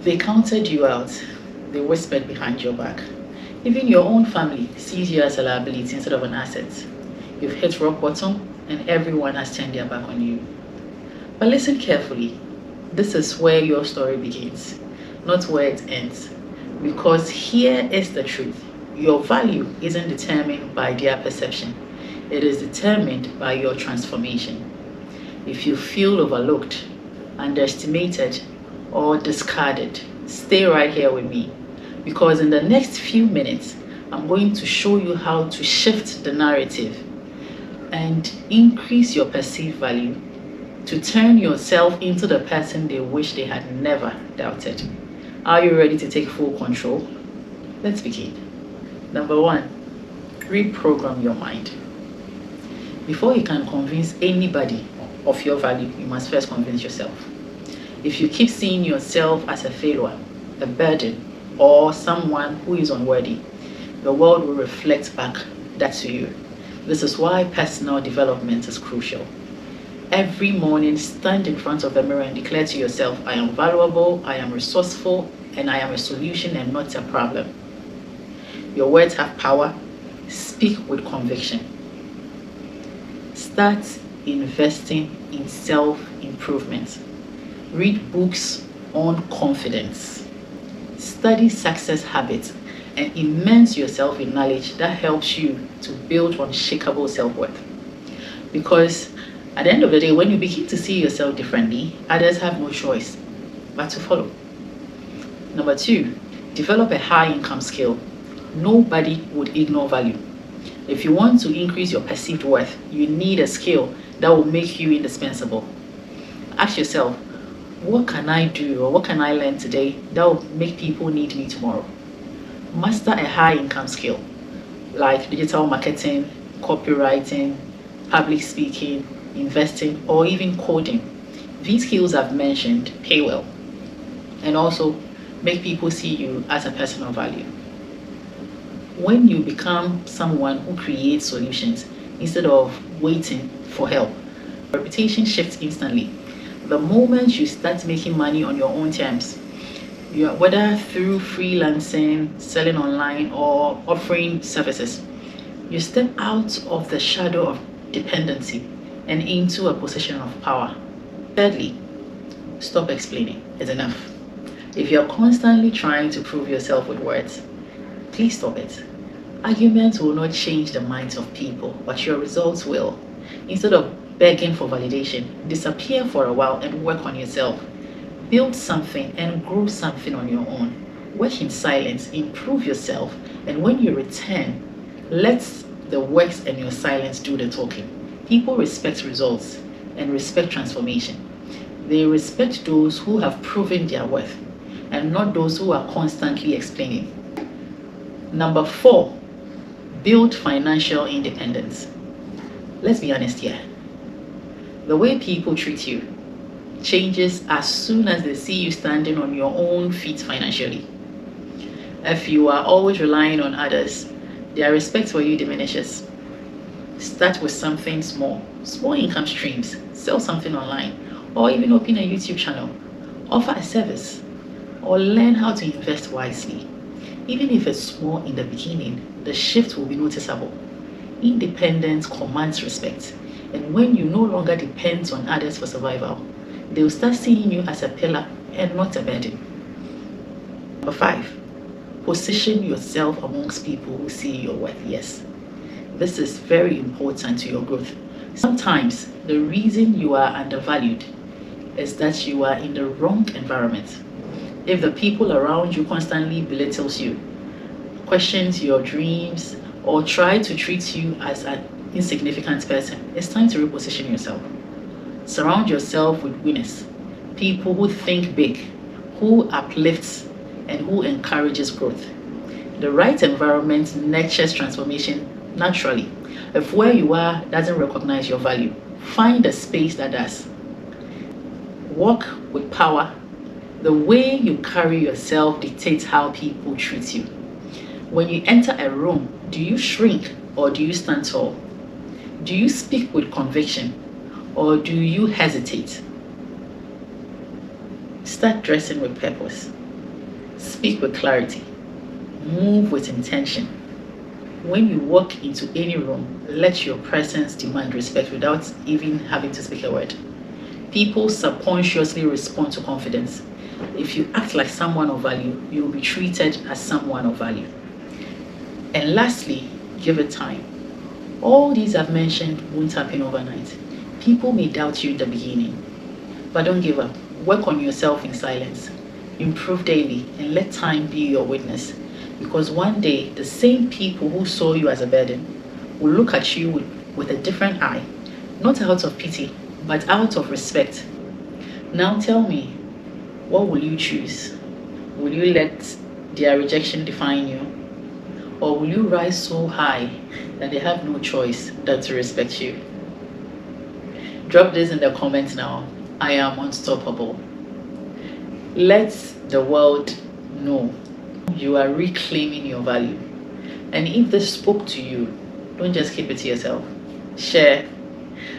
They counted you out. They whispered behind your back. Even your own family sees you as a liability instead of an asset. You've hit rock bottom and everyone has turned their back on you. But listen carefully. This is where your story begins, not where it ends. Because here is the truth. Your value isn't determined by their perception. It is determined by your transformation. If you feel overlooked, underestimated, or discarded, stay right here with me. Because in the next few minutes, I'm going to show you how to shift the narrative and increase your perceived value to turn yourself into the person they wish they had never doubted. Are you ready to take full control? Let's begin. Number 1, reprogram your mind. Before you can convince anybody of your value, you must first convince yourself. If you keep seeing yourself as a failure, a burden, or someone who is unworthy, the world will reflect back that to you. This is why personal development is crucial. Every morning, stand in front of the mirror and declare to yourself, I am valuable, I am resourceful, and I am a solution and not a problem. Your words have power. Speak with conviction. Start investing in self-improvement. Read books on confidence. Study success habits and immerse yourself in knowledge that helps you to build unshakable self-worth. Because at the end of the day, when you begin to see yourself differently, others have no choice but to follow. Number 2, develop a high income skill. Nobody would ignore value. If you want to increase your perceived worth, you need a skill that will make you indispensable. Ask yourself, what can I do or what can I learn today that will make people need me tomorrow? Master a high income skill like digital marketing, copywriting, public speaking, investing, or even coding. These skills I've mentioned pay well and also make people see you as a person of value. When you become someone who creates solutions instead of waiting for help, reputation shifts instantly. The moment you start making money on your own terms, whether through freelancing, selling online, or offering services, you step out of the shadow of dependency and into a position of power. Thirdly, stop explaining. It's enough. If you're constantly trying to prove yourself with words, please stop it. Arguments will not change the minds of people, but your results will. Instead of begging for validation, disappear for a while and work on yourself. Build something and grow something on your own. Work in silence, improve yourself, and when you return, let the works and your silence do the talking. People respect results and respect transformation. They respect those who have proven their worth and not those who are constantly explaining. Number 4, build financial independence. Let's be honest here. The way people treat you changes as soon as they see you standing on your own feet financially. If you are always relying on others, their respect for you diminishes. Start with something small income streams, sell something online, or even open a YouTube channel. Offer a service, or learn how to invest wisely. Even if it's small in the beginning, the shift will be noticeable. Independence commands respect, and when you no longer depend on others for survival, they will start seeing you as a pillar and not a burden. Number 5, position yourself amongst people who see your worth. Yes, this is very important to your growth. Sometimes the reason you are undervalued is that you are in the wrong environment. If the people around you constantly belittles you, questions your dreams, or try to treat you as an insignificant person, it's time to reposition yourself. Surround yourself with winners, people who think big, who uplifts, and who encourages growth. The right environment nurtures transformation naturally. If where you are doesn't recognize your value, find a space that does. Walk with power. The way you carry yourself dictates how people treat you. When you enter a room, do you shrink or do you stand tall? Do you speak with conviction or do you hesitate? Start dressing with purpose. Speak with clarity. Move with intention. When you walk into any room, let your presence demand respect without even having to speak a word. People subconsciously respond to confidence. If you act like someone of value, you will be treated as someone of value. And lastly, give it time. All these I've mentioned won't happen overnight. People may doubt you in the beginning, but don't give up. Work on yourself in silence. Improve daily and let time be your witness. Because one day, the same people who saw you as a burden will look at you with a different eye, not out of pity, but out of respect. Now tell me, what will you choose? Will you let their rejection define you? Or will you rise so high that they have no choice than to respect you? Drop this in the comments now. I am unstoppable. Let the world know you are reclaiming your value. And if this spoke to you, don't just keep it to yourself. Share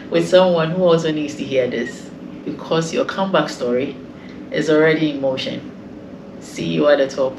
with someone who also needs to hear this, because your comeback story is already in motion. See you at the top.